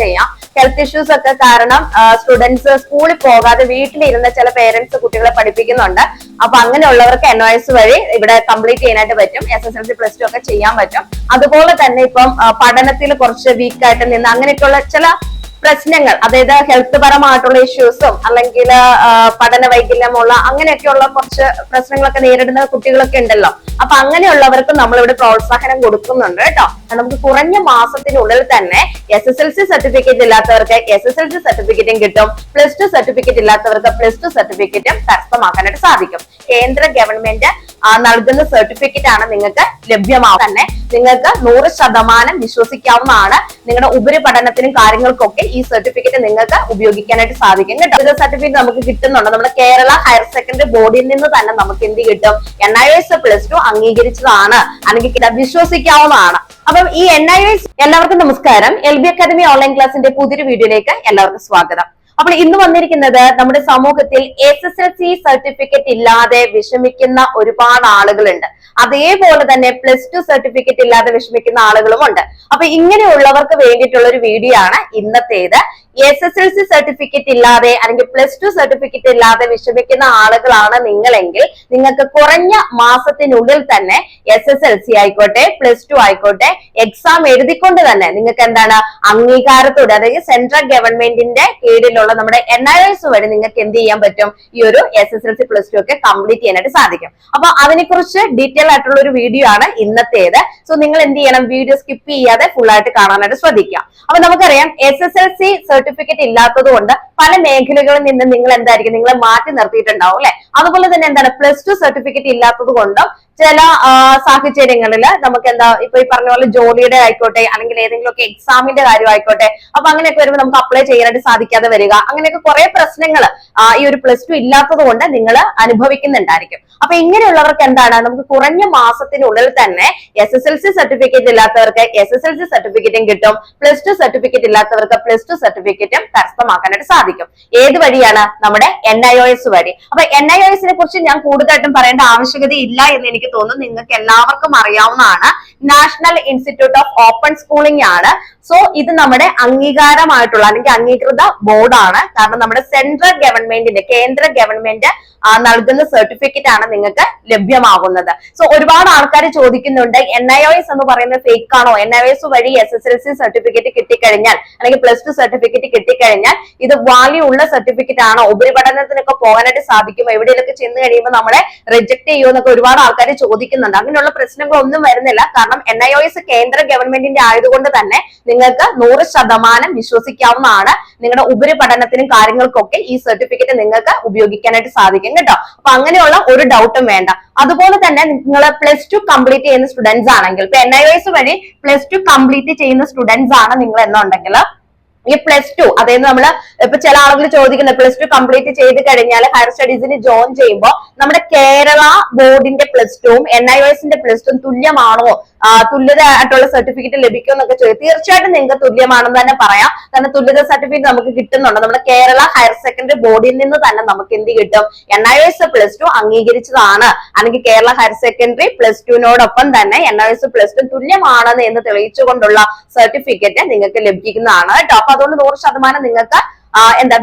ചെയ്യാം. Health issues ഒക്കെ കാരണം സ്റ്റുഡൻസ് സ്കൂളിൽ പോകാതെ വീട്ടിലിരുന്ന ചില പേരൻസ് കുട്ടികളെ പഠിപ്പിക്കുന്നുണ്ട്. അപ്പൊ അങ്ങനെയുള്ളവർക്ക് NOS വഴി ഇവിടെ കംപ്ലീറ്റ് ചെയ്യാനായിട്ട് പറ്റും. SSLC +2 ഒക്കെ ചെയ്യാൻ പറ്റും. അതുപോലെ തന്നെ ഇപ്പം പഠനത്തിൽ കുറച്ച് വീക്കായിട്ട് നിന്ന് അങ്ങനെയൊക്കെയുള്ള ചില പ്രശ്നങ്ങൾ, അതായത് ഹെൽത്ത് പരമായിട്ടുള്ള ഇഷ്യൂസും അല്ലെങ്കിൽ പഠന വൈകല്യമുള്ള അങ്ങനെയൊക്കെയുള്ള കുറച്ച് പ്രശ്നങ്ങളൊക്കെ നേരിടുന്ന കുട്ടികളൊക്കെ ഉണ്ടല്ലോ. അപ്പൊ അങ്ങനെയുള്ളവർക്ക് നമ്മളിവിടെ പ്രോത്സാഹനം കൊടുക്കുന്നുണ്ട് കേട്ടോ. നമുക്ക് കുറഞ്ഞ മാസത്തിനുള്ളിൽ തന്നെ SSLC സർട്ടിഫിക്കറ്റ് ഇല്ലാത്തവർക്ക് SSLC സർട്ടിഫിക്കറ്റും കിട്ടും. +2 സർട്ടിഫിക്കറ്റ് ഇല്ലാത്തവർക്ക് +2 സർട്ടിഫിക്കറ്റും കരസ്ഥമാക്കാനായിട്ട് സാധിക്കും. കേന്ദ്ര ഗവൺമെന്റ് നൽകുന്ന സർട്ടിഫിക്കറ്റ് ആണ് നിങ്ങൾക്ക് ലഭ്യമാവും. തന്നെ നിങ്ങൾക്ക് 100% വിശ്വസിക്കാവുന്നതാണ്. നിങ്ങളുടെ ഉപരിപഠനത്തിനും കാര്യങ്ങൾക്കൊക്കെ ഈ സർട്ടിഫിക്കറ്റ് നിങ്ങൾക്ക് ഉപയോഗിക്കാനായിട്ട് സാധിക്കും കേട്ടോ. ഇത് സർട്ടിഫിക്കറ്റ് നമുക്ക് കിട്ടുന്നുണ്ട്. നമ്മുടെ കേരള ഹയർ സെക്കൻഡറി ബോർഡിൽ നിന്ന് തന്നെ നമുക്ക് എന്ത് കിട്ടും? NIOS +2 അംഗീകരിച്ചതാണ്, അല്ലെങ്കിൽ വിശ്വസിക്കാവുന്നതാണ്. അപ്പം ഈ NIOS, എല്ലാവർക്കും നമസ്കാരം. LB അക്കാദമി ഓൺലൈൻ ക്ലാസിന്റെ പുതിയൊരു വീഡിയോയിലേക്ക് എല്ലാവർക്കും സ്വാഗതം. അപ്പോൾ ഇന്ന് വന്നിരിക്കുന്നത് നമ്മുടെ സമൂഹത്തിൽ SSLC സർട്ടിഫിക്കറ്റ് ഇല്ലാതെ വിഷമിക്കുന്ന ഒരുപാട് ആളുകളുണ്ട്. അതേപോലെ തന്നെ +2 സർട്ടിഫിക്കറ്റ് ഇല്ലാതെ വിഷമിക്കുന്ന ആളുകളുമുണ്ട്. അപ്പൊ ഇങ്ങനെയുള്ളവർക്ക് വേണ്ടിയിട്ടുള്ള ഒരു വീഡിയോ ആണ് ഇന്നത്തേത്. SSLC സർട്ടിഫിക്കറ്റ് ഇല്ലാതെ അല്ലെങ്കിൽ +2 സർട്ടിഫിക്കറ്റ് ഇല്ലാതെ വിഷമിക്കുന്ന ആളുകളാണ് നിങ്ങളെങ്കിൽ നിങ്ങൾക്ക് കുറഞ്ഞ മാസത്തിനുള്ളിൽ തന്നെ SSLC ആയിക്കോട്ടെ +2 ആയിക്കോട്ടെ എക്സാം എഴുതിക്കൊണ്ട് തന്നെ നിങ്ങൾക്ക് എന്താണ് അംഗീകാരത്തോടെ, അതായത് സെൻട്രൽ ഗവൺമെന്റിന്റെ കീഴിലുള്ള നമ്മുടെ NIOS വഴി നിങ്ങൾക്ക് എന്ത് ചെയ്യാൻ പറ്റും? ഈ ഒരു SSLC +2 ഒക്കെ കംപ്ലീറ്റ് ചെയ്യാനായിട്ട് സാധിക്കും. അപ്പൊ അതിനെക്കുറിച്ച് ഡീറ്റെയിൽ ആയിട്ടുള്ള ഒരു വീഡിയോ ആണ് ഇന്നത്തേത്. സോ നിങ്ങൾ എന്ത് ചെയ്യണം? വീഡിയോ സ്കിപ്പ് ചെയ്യാതെ ഫുൾ ആയിട്ട് കാണാനായിട്ട് ശ്രദ്ധിക്കാം. അപ്പൊ നമുക്കറിയാം SSLC സർട്ടിഫിക്കറ്റ് ഇല്ലാത്തത് കൊണ്ട് പല മേഖലകളിൽ നിന്ന് നിങ്ങൾ എന്തായിരിക്കും നിങ്ങളെ മാറ്റി നിർത്തിയിട്ടുണ്ടാവും അല്ലെ. അതുപോലെ തന്നെ എന്താണ് +2 സർട്ടിഫിക്കറ്റ് ഇല്ലാത്തത് കൊണ്ടും ചില സാഹചര്യങ്ങളിൽ നമുക്ക് എന്താ ഇപ്പൊ ഈ പറഞ്ഞ പോലെ ജോലിയുടെ ആയിക്കോട്ടെ അല്ലെങ്കിൽ ഏതെങ്കിലുമൊക്കെ എക്സാമിന്റെ കാര്യം ആയിക്കോട്ടെ, അപ്പൊ അങ്ങനെയൊക്കെ വരുമ്പോൾ നമുക്ക് അപ്ലൈ ചെയ്യാനായിട്ട് സാധിക്കാതെ വരിക, അങ്ങനെയൊക്കെ കുറെ പ്രശ്നങ്ങൾ ഈ ഒരു +2 ഇല്ലാത്തത് കൊണ്ട് നിങ്ങൾ അനുഭവിക്കുന്നുണ്ടായിരിക്കും. അപ്പൊ ഇങ്ങനെയുള്ളവർക്ക് എന്താണ് നമുക്ക് കുറഞ്ഞ മാസത്തിനുള്ളിൽ തന്നെ SSLC സർട്ടിഫിക്കറ്റ് ഇല്ലാത്തവർക്ക് SSLC സർട്ടിഫിക്കറ്റും കിട്ടും. +2 സർട്ടിഫിക്കറ്റ് ഇല്ലാത്തവർക്ക് +2 സർട്ടിഫിക്കറ്റും കരസ്ഥമാക്കാനായിട്ട് സാധിക്കും. ഏത് വഴിയാണ്? നമ്മുടെ NIOS വഴി. അപ്പൊ NIOSനെ കുറിച്ച് ഞാൻ കൂടുതലായിട്ടും പറയേണ്ട ആവശ്യകത ഇല്ല എന്ന് എനിക്ക് തോന്നുന്നു. നിങ്ങൾക്ക് എല്ലാവർക്കും അറിയാവുന്നതാണ്. National institute of open schooling ആണ്. സോ ഇത് നമ്മുടെ അംഗീകാരമായിട്ടുള്ള അല്ലെങ്കിൽ അംഗീകൃത ബോർഡാണ്. കാരണം നമ്മുടെ സെൻട്രൽ ഗവൺമെന്റിന്റെ, കേന്ദ്ര ഗവൺമെന്റ് നൽകുന്ന സർട്ടിഫിക്കറ്റ് ആണ് നിങ്ങൾക്ക് ലഭ്യമാകുന്നത്. സോ ഒരുപാട് ആൾക്കാർ ചോദിക്കുന്നുണ്ട്, NIOS എന്ന് പറയുന്നത് ഫേക്ക് ആണോ? NIOS വഴി SSLC സർട്ടിഫിക്കറ്റ് കിട്ടിക്കഴിഞ്ഞാൽ അല്ലെങ്കിൽ +2 സർട്ടിഫിക്കറ്റ് കിട്ടിക്കഴിഞ്ഞാൽ ഇത് വാല്യൂ ഉള്ള സർട്ടിഫിക്കറ്റ് ആണോ? ഉപരിപഠനത്തിനൊക്കെ പോകാനായിട്ട് സാധിക്കുമോ? എവിടെയൊക്കെ ചെന്ന് കഴിയുമ്പോൾ നമ്മളെ റിജക്ട് ചെയ്യുമോ എന്നൊക്കെ ഒരുപാട് ആൾക്കാർ ചോദിക്കുന്നുണ്ട്. അങ്ങനെയുള്ള പ്രശ്നങ്ങളൊന്നും വരുന്നില്ല. കാരണം NIOS കേന്ദ്ര ഗവൺമെന്റിന്റെ ആയതുകൊണ്ട് തന്നെ നിങ്ങൾക്ക് 100% വിശ്വസിക്കാവുന്നതാണ്. നിങ്ങളുടെ ഉപരിപഠനത്തിനും കാര്യങ്ങൾക്കൊക്കെ ഈ സർട്ടിഫിക്കറ്റ് നിങ്ങൾക്ക് ഉപയോഗിക്കാനായിട്ട് സാധിക്കും കേട്ടോ. അപ്പൊ അങ്ങനെയുള്ള ഒരു ഡൗട്ടും വേണ്ട. അതുപോലെ തന്നെ നിങ്ങൾ +2 കംപ്ലീറ്റ് ചെയ്യുന്ന സ്റ്റുഡൻസ് ആണെങ്കിൽ, ഇപ്പൊ NIOS വഴി +2 കംപ്ലീറ്റ് ചെയ്യുന്ന സ്റ്റുഡൻസ് ആണ് നിങ്ങൾ എന്നുണ്ടെങ്കിൽ ഈ +2, അതായത് നമ്മള് ഇപ്പൊ ചില ആളുകൾ ചോദിക്കുന്നത് +2 കംപ്ലീറ്റ് ചെയ്ത് കഴിഞ്ഞാൽ ഹയർ സ്റ്റഡീസിന് ജോയിൻ ചെയ്യുമ്പോൾ നമ്മുടെ കേരള ബോർഡിന്റെ +2ഉം NIOSന്റെ +2ഉം തുല്യമാണോ, തുല്യത ആയിട്ടുള്ള സർട്ടിഫിക്കറ്റ് ലഭിക്കും എന്നൊക്കെ ചോദിക്കും. തീർച്ചയായിട്ടും നിങ്ങൾക്ക് തുല്യമാണെന്ന് തന്നെ പറയാം. കാരണം തുല്യത സർട്ടിഫിക്കറ്റ് നമുക്ക് കിട്ടുന്നുണ്ട്. നമ്മുടെ കേരള ഹയർ സെക്കൻഡറി ബോർഡിൽ നിന്ന് തന്നെ നമുക്ക് എന്ത് കിട്ടും? NIOS +2 അംഗീകരിച്ചതാണ്, അല്ലെങ്കിൽ കേരള ഹയർ സെക്കൻഡറി +2നോടൊപ്പം തന്നെ NIOS +2 തുല്യമാണെന്ന് എന്ന് തെളിയിച്ചുകൊണ്ടുള്ള സർട്ടിഫിക്കറ്റ് നിങ്ങൾക്ക് ലഭിക്കുന്നതാണ് കേട്ടോ. അപ്പൊ അതുകൊണ്ട് 100% നിങ്ങൾക്ക്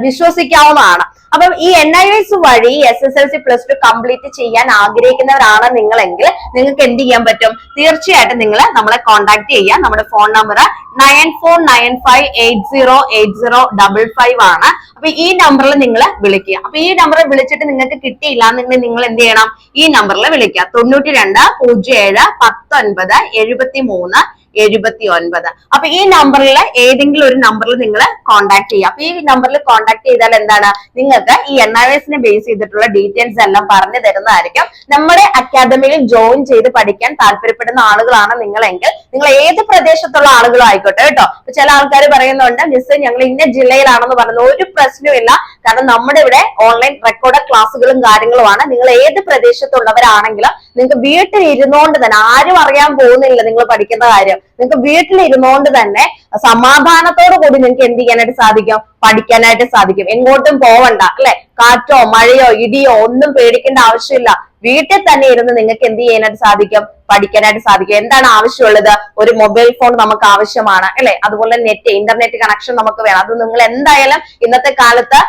വിശ്വസിക്കാവുന്നതാണ്. അപ്പം ഈ NIOS വഴി SSLC +2 കംപ്ലീറ്റ് ചെയ്യാൻ ആഗ്രഹിക്കുന്നവരാണ് നിങ്ങളെങ്കിൽ നിങ്ങൾക്ക് എന്ത് ചെയ്യാൻ പറ്റും? തീർച്ചയായിട്ടും നിങ്ങൾ നമ്മളെ കോൺടാക്ട് ചെയ്യുക. നമ്മുടെ ഫോൺ നമ്പർ 9495808055 ആണ്. അപ്പൊ ഈ നമ്പറിൽ നിങ്ങൾ വിളിക്കുക. അപ്പൊ ഈ നമ്പറിൽ വിളിച്ചിട്ട് നിങ്ങൾക്ക് കിട്ടിയില്ല എന്നുണ്ടെങ്കിൽ നിങ്ങൾ എന്ത് ചെയ്യണം? ഈ നമ്പറിൽ വിളിക്കുക. 9207197379. അപ്പൊ ഈ നമ്പറിൽ ഏതെങ്കിലും ഒരു നമ്പറിൽ നിങ്ങൾ കോൺടാക്ട് ചെയ്യുക. അപ്പൊ ഈ നമ്പറിൽ കോൺടാക്ട് ചെയ്താൽ എന്താണ്, നിങ്ങൾക്ക് ഈ NIOSനെ ബേസ് ചെയ്തിട്ടുള്ള ഡീറ്റെയിൽസ് എല്ലാം പറഞ്ഞു തരുന്നതായിരിക്കും. നമ്മുടെ അക്കാദമിയിൽ ജോയിൻ ചെയ്ത് പഠിക്കാൻ താല്പര്യപ്പെടുന്ന ആളുകളാണ് നിങ്ങളെങ്കിൽ, നിങ്ങൾ ഏത് പ്രദേശത്തുള്ള ആളുകളും ആയിക്കോട്ടെ കേട്ടോ. ചില ആൾക്കാർ പറയുന്നുണ്ട്, മിസ് ഞങ്ങൾ ഇന്ന ജില്ലയിലാണെന്ന് പറയുന്നത്. ഒരു പ്രശ്നമില്ല. കാരണം നമ്മുടെ ഇവിടെ ഓൺലൈൻ റെക്കോർഡ് ക്ലാസ്സുകളും കാര്യങ്ങളുമാണ്. നിങ്ങൾ ഏത് പ്രദേശത്തുള്ളവരാണെങ്കിലും നിങ്ങൾക്ക് വീട്ടിൽ ഇരുന്നുകൊണ്ട് തന്നെ, ആരും അറിയാൻ പോകുന്നില്ല നിങ്ങൾ പഠിക്കുന്ന കാര്യം. നിങ്ങൾക്ക് വീട്ടിൽ ഇരുന്നുകൊണ്ട് തന്നെ സമാധാനത്തോടു കൂടി നിങ്ങൾക്ക് എന്ത് ചെയ്യാനായിട്ട് സാധിക്കും? പഠിക്കാനായിട്ട് സാധിക്കും. എങ്ങോട്ടും പോവണ്ട അല്ലെ. കാറ്റോ മഴയോ ഇടിയോ ഒന്നും പേടിക്കേണ്ട ആവശ്യമില്ല. വീട്ടിൽ തന്നെ ഇരുന്ന് നിങ്ങൾക്ക് എന്ത് ചെയ്യാനായിട്ട് സാധിക്കും? പഠിക്കാനായിട്ട് സാധിക്കും. എന്താണ് ആവശ്യമുള്ളത്? ഒരു മൊബൈൽ ഫോൺ നമുക്ക് ആവശ്യമാണ് അല്ലെ, അതുപോലെ ഇന്റർനെറ്റ് കണക്ഷൻ നമുക്ക് വേണം. അത് നിങ്ങൾ എന്തായാലും ഇന്നത്തെ കാലത്ത്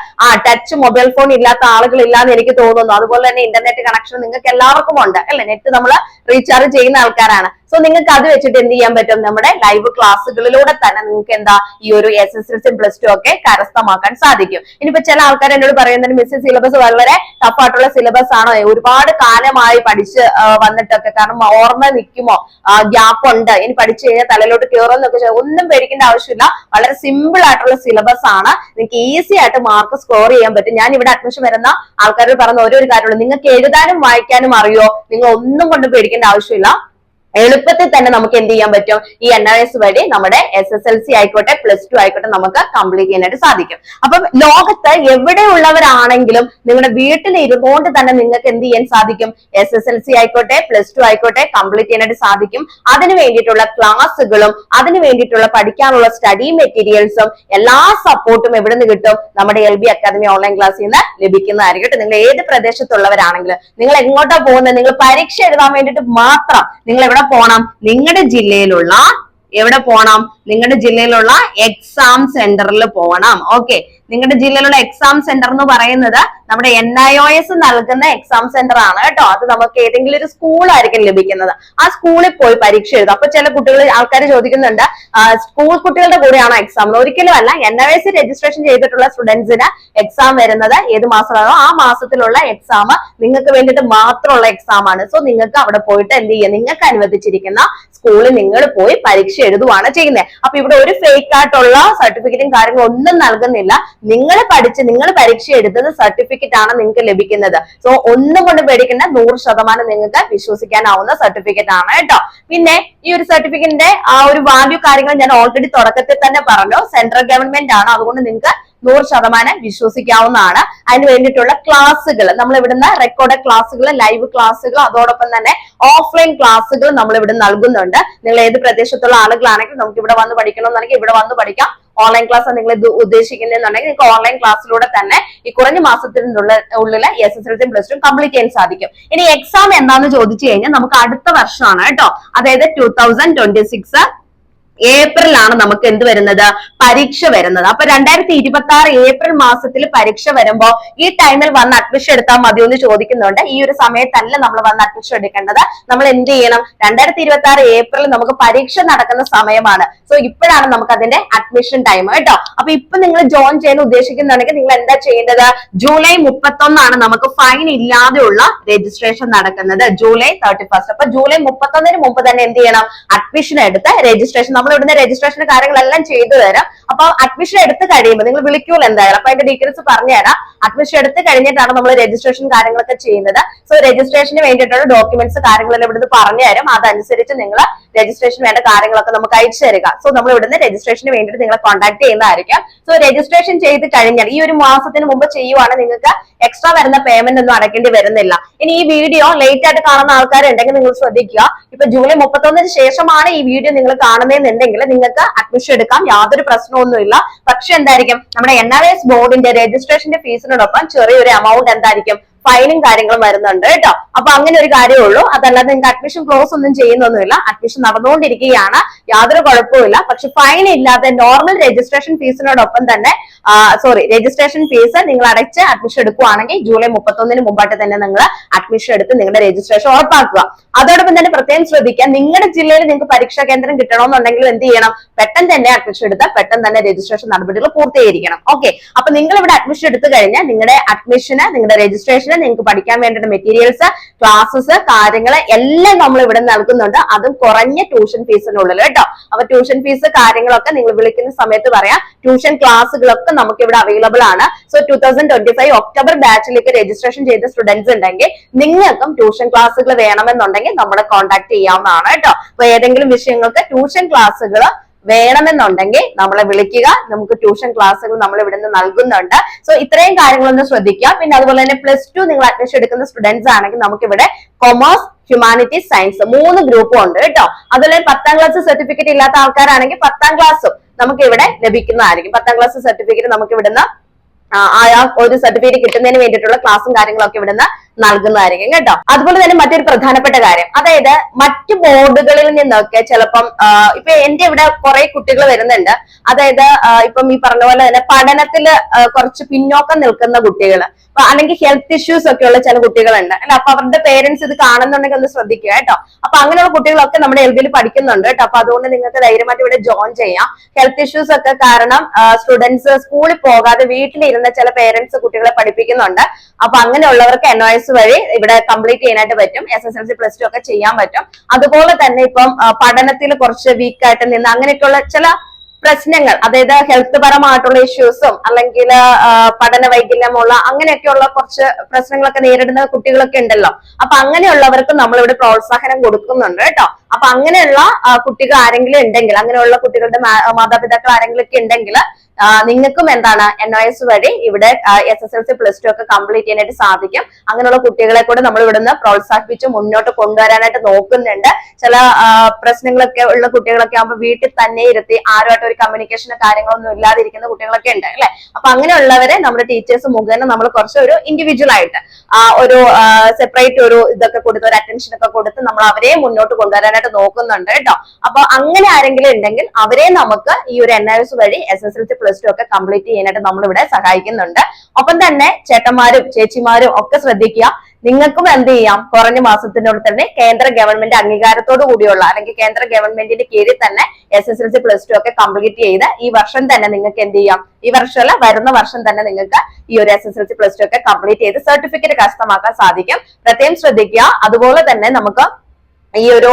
ടച്ച് മൊബൈൽ ഫോൺ ഇല്ലാത്ത ആളുകൾ ഇല്ലാന്ന് എനിക്ക് തോന്നുന്നു. അതുപോലെ തന്നെ ഇന്റർനെറ്റ് കണക്ഷൻ നിങ്ങൾക്ക് എല്ലാവർക്കും ഉണ്ട് അല്ലെ, നെറ്റ് നമ്മൾ റീചാർജ് ചെയ്യുന്ന ആൾക്കാരാണ്. സോ നിങ്ങൾക്ക് അത് വെച്ചിട്ട് എന്ത് ചെയ്യാൻ പറ്റും? നമ്മുടെ ലൈവ് ക്ലാസ്സുകളിലൂടെ തന്നെ നിങ്ങൾക്ക് എന്താ ഈ ഒരു SSLC പ്ലസ് ടു ഒക്കെ കരസ്ഥമാക്കാൻ സാധിക്കും. ഇനിയിപ്പോ ചില ആൾക്കാർ എന്നോട് പറയുന്നത് മിസ് സിലബസ് വളരെ ടഫ് ആയിട്ടുള്ള സിലബസ് ആണോ, ഒരുപാട് കാലമായി പഠിച്ച് വന്നിട്ടൊക്കെ, കാരണം ഓർമ്മ നിൽക്കുമോ, ഗ്യാപ്പ് ഉണ്ട്, ഇനി പഠിച്ചു കഴിഞ്ഞാൽ തലയിലോട്ട് കയറുമെന്നൊക്കെ. ഒന്നും പേടിക്കേണ്ട ആവശ്യമില്ല. വളരെ സിമ്പിൾ ആയിട്ടുള്ള സിലബസ് ആണ്. നിങ്ങൾക്ക് ഈസി ആയിട്ട് മാർക്ക് സ്കോർ ചെയ്യാൻ പറ്റും. ഞാൻ ഇവിടെ അഡ്മിഷൻ വരുന്ന ആൾക്കാരോട് പറയുന്ന ഒരു കാര്യമുള്ളൂ, നിങ്ങൾക്ക് എഴുതാനും വായിക്കാനും അറിയോ, നിങ്ങൾ ഒന്നും കൊണ്ട് പേടിക്കേണ്ട ആവശ്യമില്ല. എളുപ്പത്തിൽ തന്നെ നമുക്ക് എന്ത് ചെയ്യാൻ പറ്റും? ഈ NIS വഴി നമ്മുടെ SSLC ആയിക്കോട്ടെ പ്ലസ് ടു ആയിക്കോട്ടെ നമുക്ക് കംപ്ലീറ്റ് ചെയ്യാനായിട്ട് സാധിക്കും. അപ്പം ലോകത്ത് എവിടെയുള്ളവരാണെങ്കിലും നിങ്ങളുടെ വീട്ടിൽ ഇരുന്നുകൊണ്ട് തന്നെ നിങ്ങൾക്ക് എന്ത് ചെയ്യാൻ സാധിക്കും? SSLC ആയിക്കോട്ടെ പ്ലസ് ടു ആയിക്കോട്ടെ കംപ്ലീറ്റ് ചെയ്യാനായിട്ട് സാധിക്കും. അതിന് വേണ്ടിയിട്ടുള്ള ക്ലാസ്സുകളും അതിന് വേണ്ടിയിട്ടുള്ള പഠിക്കാനുള്ള സ്റ്റഡി മെറ്റീരിയൽസും എല്ലാ സപ്പോർട്ടും എവിടെ നിന്ന് കിട്ടും? നമ്മുടെ LB അക്കാദമി ഓൺലൈൻ ക്ലാസ്സിൽ നിന്ന് ലഭിക്കുന്നതായിരിക്കും. നിങ്ങൾ ഏത് പ്രദേശത്തുള്ളവരാണെങ്കിലും, നിങ്ങൾ എങ്ങോട്ടാ പോകുന്നത്? നിങ്ങൾ പരീക്ഷ എഴുതാൻ വേണ്ടിയിട്ട് മാത്രം നിങ്ങൾ എവിടെ പോണം? നിങ്ങളുടെ ജില്ലയിലുള്ള എക്സാം സെന്ററിൽ പോകണം. ഓക്കെ, നിങ്ങളുടെ ജില്ലയിലുള്ള എക്സാം സെന്റർ എന്ന് പറയുന്നത് നമ്മുടെ NIOS നൽകുന്ന എക്സാം സെന്റർ ആണ് കേട്ടോ. അത് നമുക്ക് ഏതെങ്കിലും ഒരു സ്കൂളായിരിക്കും ലഭിക്കുന്നത്. ആ സ്കൂളിൽ പോയി പരീക്ഷ എഴുതും. അപ്പൊ ചില ആൾക്കാർ ചോദിക്കുന്നുണ്ട്, സ്കൂൾ കുട്ടികളുടെ കൂടെയാണോ എക്സാം? ഒരിക്കലും അല്ല. NIOS രജിസ്ട്രേഷൻ ചെയ്തിട്ടുള്ള സ്റ്റുഡൻസിന് എക്സാം വരുന്നത് ഏത് മാസമാണോ ആ മാസത്തിലുള്ള എക്സാം നിങ്ങൾക്ക് വേണ്ടിയിട്ട് മാത്രമുള്ള എക്സാം ആണ്. സോ നിങ്ങൾക്ക് അവിടെ പോയിട്ട് എന്ത് ചെയ്യുക? നിങ്ങൾക്ക് അനുവദിച്ചിരിക്കുന്ന സ്കൂളിൽ നിങ്ങൾ പോയി പരീക്ഷ എഴുതുവാണ് ചെയ്യുന്നത്. അപ്പൊ ഇവിടെ ഒരു ഫേക്ക് ആയിട്ടുള്ള സർട്ടിഫിക്കറ്റും കാര്യങ്ങളും ഒന്നും നൽകുന്നില്ല. നിങ്ങൾ പരീക്ഷ എഴുതുന്ന സർട്ടിഫിക്കറ്റ് ആണ് നിങ്ങൾക്ക് ലഭിക്കുന്നത്. സോ ഒന്നും കൊണ്ട് പേടിക്കേണ്ട, 100% നിങ്ങൾക്ക് വിശ്വസിക്കാനാവുന്ന സർട്ടിഫിക്കറ്റ് ആണ് കേട്ടോ. പിന്നെ ഈ ഒരു സർട്ടിഫിക്കറ്റിന്റെ ആ ഒരു വാല്യൂ കാര്യങ്ങൾ ഞാൻ ഓൾറെഡി തുടക്കത്തിൽ തന്നെ പറഞ്ഞു. സെൻട്രൽ ഗവൺമെന്റ് ആണ്, അതുകൊണ്ട് നിങ്ങൾക്ക് 100% വിശ്വസിക്കാവുന്നതാണ്. അതിന് വേണ്ടിയിട്ടുള്ള ക്ലാസ്സുകൾ നമ്മൾ ഇവിടുന്ന് റെക്കോർഡ് ക്ലാസ്സുകൾ, ലൈവ് ക്ലാസ്സുകൾ, അതോടൊപ്പം തന്നെ ഓഫ്ലൈൻ ക്ലാസ്സുകൾ നമ്മൾ ഇവിടെ നൽകുന്നുണ്ട്. നിങ്ങൾ ഏത് പ്രദേശത്തുള്ള ആളുകളാണെങ്കിൽ നമുക്ക് ഇവിടെ വന്ന് പഠിക്കണമെന്നുണ്ടെങ്കിൽ ഇവിടെ വന്ന് പഠിക്കാം. ഓൺലൈൻ ക്ലാസ് നിങ്ങൾ ഇത് ഉദ്ദേശിക്കുന്നുണ്ടെങ്കിൽ നിങ്ങൾക്ക് ഓൺലൈൻ ക്ലാസ്സിലൂടെ തന്നെ ഈ കുറഞ്ഞ മാസത്തിനുള്ളിൽ SSLC പ്ലസ് ടു കംപ്ലീറ്റ് ചെയ്യാൻ സാധിക്കും. ഇനി എക്സാം എന്താന്ന് ചോദിച്ചു കഴിഞ്ഞാൽ നമുക്ക് അടുത്ത വർഷമാണ് കേട്ടോ. അതായത് 2026 ഏപ്രിലാണ് നമുക്ക് എന്ത് വരുന്നത്? പരീക്ഷ വരുന്നത്. അപ്പൊ 2026 ഏപ്രിൽ മാസത്തിൽ പരീക്ഷ വരുമ്പോ ഈ ടൈമിൽ വന്ന് അഡ്മിഷൻ എടുത്താൽ മതിയോ എന്ന് ചോദിക്കുന്നുണ്ട്. ഈ ഒരു സമയത്തല്ല നമ്മൾ വന്ന് അഡ്മിഷൻ എടുക്കേണ്ടത്. നമ്മൾ എന്ത് ചെയ്യണം? 2026 ഏപ്രിൽ നമുക്ക് പരീക്ഷ നടക്കുന്ന സമയമാണ്. സോ ഇപ്പോഴാണ് നമുക്ക് അതിന്റെ അഡ്മിഷൻ ടൈം കേട്ടോ. അപ്പൊ ഇപ്പൊ നിങ്ങൾ ജോയിൻ ചെയ്യാൻ ഉദ്ദേശിക്കുന്നുണ്ടെങ്കിൽ നിങ്ങൾ എന്താ ചെയ്യേണ്ടത്? ജൂലൈ 31 നമുക്ക് ഫൈൻ ഇല്ലാതെയുള്ള രജിസ്ട്രേഷൻ നടക്കുന്നത്. ജൂലൈ 31. അപ്പൊ ജൂലൈ 31 മുമ്പ് തന്നെ എന്ത് ചെയ്യണം? അഡ്മിഷൻ എടുത്ത് രജിസ്ട്രേഷൻ, നമ്മൾ ഇവിടുന്ന് രജിസ്ട്രേഷൻ കാര്യങ്ങളെല്ലാം ചെയ്തു തരാം. അപ്പൊ അഡ്മിഷൻ എടുത്ത് കഴിയുമ്പോൾ നിങ്ങൾ വിളിക്കൂല എന്തായാലും. അപ്പൊ അതിന്റെ ഡീറ്റെയിൽസ് പറഞ്ഞുതരാം. അഡ്മിഷൻ എടുത്ത് കഴിഞ്ഞിട്ടാണ് നമ്മൾ രജിസ്ട്രേഷൻ കാര്യങ്ങളൊക്കെ ചെയ്യുന്നത്. സോ രജിസ്ട്രേഷന് വേണ്ടിയിട്ടുള്ള ഡോക്യുമെന്റ്സ് കാര്യങ്ങളെല്ലാം ഇവിടുന്ന് പറഞ്ഞു തരും. അതനുസരിച്ച് നിങ്ങൾ രജിസ്ട്രേഷൻ വേണ്ട കാര്യങ്ങളൊക്കെ നമുക്ക് അയച്ചു തരിക. സോ നമ്മൾ ഇവിടുന്ന് രജിസ്ട്രേഷന് വേണ്ടിയിട്ട് നിങ്ങളെ കോൺടാക്ട് ചെയ്യുന്നതായിരിക്കും. സോ രജിസ്ട്രേഷൻ ചെയ്ത് കഴിഞ്ഞാൽ ഈ ഒരു മാസത്തിന് മുമ്പ് ചെയ്യുവാണെങ്കിൽ നിങ്ങൾക്ക് എക്സ്ട്രാ വരുന്ന പേയ്മെന്റ് ഒന്നും അടയ്ക്കേണ്ടി വരുന്നില്ല. ഇനി ഈ വീഡിയോ ലേറ്റ് ആയിട്ട് കാണുന്ന ആൾക്കാരുണ്ടെങ്കിൽ നിങ്ങൾ ശ്രദ്ധിക്കുക. ഇപ്പൊ ജൂലൈ 31 ശേഷമാണ് ഈ വീഡിയോ നിങ്ങൾ കാണുന്നതെന്നുണ്ടെങ്കിൽ നിങ്ങൾക്ക് അഡ്മിഷൻ എടുക്കാം, യാതൊരു പ്രശ്നമൊന്നുമില്ല. പക്ഷെ എന്തായിരിക്കും, നമ്മുടെ NIS ബോർഡിന്റെ രജിസ്ട്രേഷന്റെ ഫീസിനോടൊപ്പം ചെറിയൊരു എമൗണ്ട് എന്തായിരിക്കും? ഫൈനും കാര്യങ്ങളും വരുന്നുണ്ട് കേട്ടോ. അപ്പൊ അങ്ങനെ ഒരു കാര്യമേ ഉള്ളൂ. അതല്ലാതെ നിങ്ങൾക്ക് അഡ്മിഷൻ ക്ലോസ് ഒന്നും ചെയ്യുന്നൊന്നുമില്ല. അഡ്മിഷൻ നടന്നുകൊണ്ടിരിക്കുകയാണ്, യാതൊരു കുഴപ്പമില്ല. പക്ഷെ ഫൈൻ ഇല്ലാതെ നോർമൽ രജിസ്ട്രേഷൻ ഫീസിനോടൊപ്പം തന്നെ രജിസ്ട്രേഷൻ ഫീസ് നിങ്ങൾ അടച്ച് അഡ്മിഷൻ എടുക്കുകയാണെങ്കിൽ ജൂലൈ 31 മുമ്പായിട്ട് തന്നെ നിങ്ങൾ അഡ്മിഷൻ എടുത്ത് നിങ്ങളുടെ രജിസ്ട്രേഷൻ ഉറപ്പാക്കുക. അതോടൊപ്പം തന്നെ പ്രത്യേകം ശ്രദ്ധിക്കുക, നിങ്ങളുടെ ജില്ലയിൽ നിങ്ങൾക്ക് പരീക്ഷാ കേന്ദ്രം കിട്ടണമെന്നുണ്ടെങ്കിൽ എന്ത് ചെയ്യണം? പെട്ടെന്ന് തന്നെ അഡ്മിഷൻ എടുത്താൽ പെട്ടെന്ന് തന്നെ രജിസ്ട്രേഷൻ നടപടികൾ പൂർത്തീകരിക്കണം. ഓക്കെ, അപ്പൊ നിങ്ങൾ ഇവിടെ അഡ്മിഷൻ എടുത്തു കഴിഞ്ഞാൽ നിങ്ങളുടെ അഡ്മിഷന്, നിങ്ങളുടെ രജിസ്ട്രേഷന്, നിങ്ങൾക്ക് പഠിക്കാൻ വേണ്ട മെറ്റീരിയൽസ്, ക്ലാസ്സസ്, കാര്യങ്ങൾ എല്ലാം നമ്മൾ ഇവിടെ നൽകുന്നുണ്ട്. അതും കുറഞ്ഞ ട്യൂഷൻ ഫീസിനുള്ളിൽ കേട്ടോ. അപ്പൊ ട്യൂഷൻ ഫീസ് കാര്യങ്ങളൊക്കെ നിങ്ങൾ വിളിക്കുന്ന സമയത്ത് പറയാം. ട്യൂഷൻ ക്ലാസ്സുകളൊക്കെ നമുക്ക് ഇവിടെ അവൈലബിൾ ആണ്. സോ 2025 ഒക്ടോബർ ബാച്ചിലേക്ക് രജിസ്ട്രേഷൻ ചെയ്ത സ്റ്റുഡൻസ് ഉണ്ടെങ്കിൽ നിങ്ങൾക്കും ട്യൂഷൻ ക്ലാസ്സുകൾ വേണമെന്നുണ്ടെങ്കിൽ നമ്മളെ കോൺടാക്ട് ചെയ്യാവുന്നതാണ് കേട്ടോ. അപ്പൊ ഏതെങ്കിലും വിഷയങ്ങൾക്ക് ട്യൂഷൻ ക്ലാസ്സുകൾ വേണമെന്നുണ്ടെങ്കിൽ നമ്മളെ വിളിക്കുക. നമുക്ക് ട്യൂഷൻ ക്ലാസ്സുകൾ നമ്മൾ ഇവിടുന്ന് നൽകുന്നുണ്ട്. സോ ഇത്രയും കാര്യങ്ങളൊന്ന് ശ്രദ്ധിക്കുക. പിന്നെ അതുപോലെ തന്നെ പ്ലസ് ടു നിങ്ങൾ അഡ്മിഷൻ എടുക്കുന്ന സ്റ്റുഡൻസ് ആണെങ്കിൽ നമുക്ക് ഇവിടെ കൊമേഴ്സ്, ഹ്യൂമാനിറ്റീസ്, സയൻസ് 3 ഗ്രൂപ്പും ഉണ്ട് കേട്ടോ. അതുപോലെ 10ാം ക്ലാസ് സർട്ടിഫിക്കറ്റ് ഇല്ലാത്ത ആൾക്കാരാണെങ്കിൽ 10ാം ക്ലാസ്സും നമുക്ക് ഇവിടെ ലഭിക്കുന്നതായിരിക്കും. 10ാം ക്ലാസ് സർട്ടിഫിക്കറ്റ് നമുക്ക് ഇവിടുന്ന് ആ ഒരു സർട്ടിഫിക്കറ്റ് കിട്ടുന്നതിന് വേണ്ടിയിട്ടുള്ള ക്ലാസ്സും കാര്യങ്ങളൊക്കെ ഇവിടുന്ന് നൽകുന്നതായിരിക്കും കേട്ടോ. അതുപോലെ തന്നെ മറ്റൊരു പ്രധാനപ്പെട്ട കാര്യം, അതായത് മറ്റു ബോർഡുകളിൽ നിന്നൊക്കെ ചിലപ്പം ഇപ്പൊ എന്റെ ഇവിടെ കുറെ കുട്ടികൾ വരുന്നുണ്ട്. അതായത് ഇപ്പം ഈ പറഞ്ഞ പോലെ തന്നെ പഠനത്തില് കുറച്ച് പിന്നോക്കം നിൽക്കുന്ന കുട്ടികൾ, അല്ലെങ്കിൽ ഹെൽത്ത് ഇഷ്യൂസ് ഒക്കെ ഉള്ള ചില കുട്ടികളുണ്ട് അല്ല. അപ്പൊ അവരുടെ പേരൻസ് ഇത് കാണുന്നുണ്ടെങ്കിൽ ഒന്ന് ശ്രദ്ധിക്കുക കേട്ടോ. അപ്പൊ അങ്ങനെയുള്ള കുട്ടികളൊക്കെ നമ്മുടെ എൽബിയിൽ പഠിക്കുന്നുണ്ട് കേട്ടോ. അപ്പൊ അതുകൊണ്ട് നിങ്ങൾക്ക് ധൈര്യമായിട്ട് ഇവിടെ ജോയിൻ ചെയ്യാം. ഹെൽത്ത് ഇഷ്യൂസ് ഒക്കെ കാരണം സ്റ്റുഡൻസ് സ്കൂളിൽ പോകാതെ വീട്ടിലിരുന്ന ചില പേരൻസ് കുട്ടികളെ പഠിപ്പിക്കുന്നുണ്ട്. അപ്പൊ അങ്ങനെയുള്ളവർക്ക് NOS വഴി ഇവിടെ കംപ്ലീറ്റ് ചെയ്യാനായിട്ട് പറ്റും. SSLC +2 ഒക്കെ ചെയ്യാൻ പറ്റും. അതുപോലെ തന്നെ ഇപ്പം പഠനത്തിൽ കുറച്ച് വീക്കായിട്ട് നിന്ന് അങ്ങനെയൊക്കെയുള്ള ചില പ്രശ്നങ്ങൾ, അതായത് ഹെൽത്ത് പരമായിട്ടുള്ള ഇഷ്യൂസും അല്ലെങ്കിൽ പഠന വൈകല്യമുള്ള അങ്ങനെയൊക്കെയുള്ള കുറച്ച് പ്രശ്നങ്ങളൊക്കെ നേരിടുന്ന കുട്ടികളൊക്കെ ഉണ്ടല്ലോ. അപ്പൊ അങ്ങനെയുള്ളവർക്ക് നമ്മളിവിടെ പ്രോത്സാഹനം കൊടുക്കുന്നുണ്ട് കേട്ടോ. അപ്പൊ അങ്ങനെയുള്ള കുട്ടികൾ ആരെങ്കിലും ഉണ്ടെങ്കിൽ, അങ്ങനെയുള്ള കുട്ടികളുടെ മാതാപിതാക്കൾ ആരെങ്കിലും ഒക്കെ ഉണ്ടെങ്കിൽ നിങ്ങൾക്കും എന്താണ് NOS വഴി ഇവിടെ SSLC +2 ഒക്കെ കംപ്ലീറ്റ് ചെയ്യാനായിട്ട് സാധിക്കും. അങ്ങനെയുള്ള കുട്ടികളെ കൂടെ നമ്മൾ ഇവിടുന്ന് പ്രോത്സാഹിപ്പിച്ച് മുന്നോട്ട് കൊണ്ടുവരാനായിട്ട് നോക്കുന്നുണ്ട്. ചില പ്രശ്നങ്ങളൊക്കെ ഉള്ള കുട്ടികളൊക്കെ ആകുമ്പോൾ വീട്ടിൽ തന്നെ ഇരുത്തി ആരുമായിട്ട് ഒരു കമ്മ്യൂണിക്കേഷനോ കാര്യങ്ങളൊന്നും ഇല്ലാതിരിക്കുന്ന കുട്ടികളൊക്കെ ഉണ്ട് അല്ലെ. അപ്പൊ അങ്ങനെയുള്ളവരെ നമ്മുടെ ടീച്ചേഴ്സ് മുഖേന നമ്മൾ കുറച്ച് ഒരു ഇൻഡിവിജ്വൽ ആയിട്ട് ഒരു സെപ്പറേറ്റ് ഒരു ഇതൊക്കെ കൊടുത്ത് ഒരു അറ്റൻഷൻ ഒക്കെ കൊടുത്ത് നമ്മൾ അവരെ മുന്നോട്ട് കൊണ്ടുവരാനായിട്ട് നോക്കുന്നുണ്ട് കേട്ടോ. അപ്പൊ അങ്ങനെ ആരെങ്കിലും ഉണ്ടെങ്കിൽ അവരെ നമുക്ക് ഈ ഒരു NOS വഴി SSLC +2 ഒക്കെ കംപ്ലീറ്റ് ചെയ്യാനായിട്ട് നമ്മൾ ഇവിടെ സഹായിക്കുന്നുണ്ട്. ഒപ്പം തന്നെ ചേട്ടന്മാരും ചേച്ചിമാരും ഒക്കെ ശ്രദ്ധിക്കുക, നിങ്ങൾക്കും എന്ത് ചെയ്യാം, കുറഞ്ഞ മാസത്തിനുള്ളിൽ തന്നെ കേന്ദ്ര ഗവൺമെന്റ് അംഗീകാരത്തോടു കൂടിയുള്ള അല്ലെങ്കിൽ കേന്ദ്ര ഗവൺമെന്റിന്റെ കീഴിൽ തന്നെ SSLC +2 ഒക്കെ കംപ്ലീറ്റ് ചെയ്ത് ഈ വർഷം തന്നെ നിങ്ങൾക്ക് എന്ത് ചെയ്യാം, ഈ വർഷമല്ല വരുന്ന വർഷം തന്നെ നിങ്ങൾക്ക് ഈ ഒരു SSLC +2 ഒക്കെ കംപ്ലീറ്റ് ചെയ്ത് സർട്ടിഫിക്കറ്റ് കരസ്ഥമാക്കാൻ സാധിക്കും. പ്രത്യേകം ശ്രദ്ധിക്കുക. അതുപോലെ തന്നെ നമുക്ക് ഈ ഒരു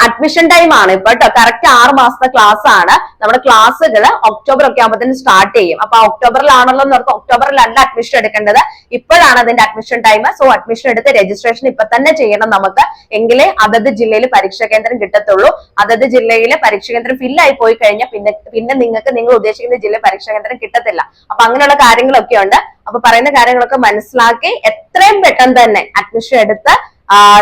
അഡ്മിഷൻ ടൈം ആണ് ഇപ്പൊ കേട്ടോ. കറക്റ്റ് 6 മാസത്തെ ക്ലാസ് ആണ്. നമ്മുടെ ക്ലാസ്സുകൾ ഒക്ടോബർ ഒക്കെ ആകുമ്പോൾ സ്റ്റാർട്ട് ചെയ്യും. അപ്പൊ ഒക്ടോബറിലാണല്ലോ എന്നോർത്ത് ഒക്ടോബറിലല്ല അഡ്മിഷൻ എടുക്കേണ്ടത്, ഇപ്പോഴാണ് അതിന്റെ അഡ്മിഷൻ ടൈം. സോ അഡ്മിഷൻ എടുത്ത് രജിസ്ട്രേഷൻ ഇപ്പൊ തന്നെ ചെയ്യണം നമുക്ക്, എങ്കിലേ അതത് ജില്ലയിൽ പരീക്ഷാ കേന്ദ്രം കിട്ടത്തുള്ളൂ. അതത് ജില്ലയിലെ പരീക്ഷാ കേന്ദ്രം ഫില്ലായി പോയി കഴിഞ്ഞാൽ പിന്നെ നിങ്ങൾക്ക് നിങ്ങൾ ഉദ്ദേശിക്കുന്ന ജില്ലയിൽ പരീക്ഷാ കേന്ദ്രം കിട്ടത്തില്ല. അപ്പൊ അങ്ങനെയുള്ള കാര്യങ്ങളൊക്കെ ഉണ്ട്. അപ്പൊ പറയുന്ന കാര്യങ്ങളൊക്കെ മനസ്സിലാക്കി എത്രയും പെട്ടെന്ന് തന്നെ അഡ്മിഷൻ എടുത്ത്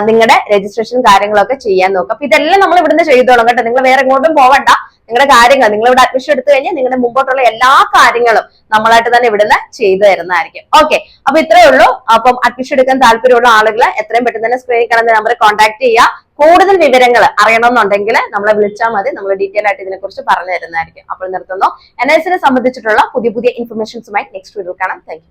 നിങ്ങളുടെ രജിസ്ട്രേഷൻ കാര്യങ്ങളൊക്കെ ചെയ്യാൻ നോക്കാം. അപ്പൊ ഇതെല്ലാം നമ്മൾ ഇവിടുന്ന് ചെയ്തോളാം കേട്ടോ. നിങ്ങൾ വേറെ എങ്ങോട്ടും പോവണ്ട. നിങ്ങളുടെ കാര്യങ്ങൾ നിങ്ങൾ ഇവിടെ അഡ്മിഷൻ എടുത്തു കഴിഞ്ഞാൽ നിങ്ങളുടെ മുമ്പോട്ടുള്ള എല്ലാ കാര്യങ്ങളും നമ്മളായിട്ട് തന്നെ ഇവിടുന്ന് ചെയ്തു തരുന്നതായിരിക്കും. ഓക്കെ, അപ്പൊ ഇത്രയേ ഉള്ളൂ. അപ്പം അഡ്മിഷൻ എടുക്കാൻ താല്പര്യമുള്ള ആളുകൾ എത്രയും പെട്ടെന്ന് തന്നെ സ്ക്രീനിൽ കാണുന്ന നമ്പറിൽ കോൺടാക്ട് ചെയ്യുക. കൂടുതൽ വിവരങ്ങൾ അറിയണമെന്നുണ്ടെങ്കിൽ നമ്മളെ വിളിച്ചാൽ മതി. നമ്മൾ ഡീറ്റെയിൽ ആയിട്ട് ഇതിനെക്കുറിച്ച് പറഞ്ഞു തരുന്നതായിരിക്കും. അപ്പോൾ നിർത്തുന്നു. NOS സംബന്ധിച്ചിട്ടുള്ള പുതിയ ഇൻഫർമേഷൻസുമായി നെക്സ്റ്റ് വീഡിയോ കാണാം. Thank you.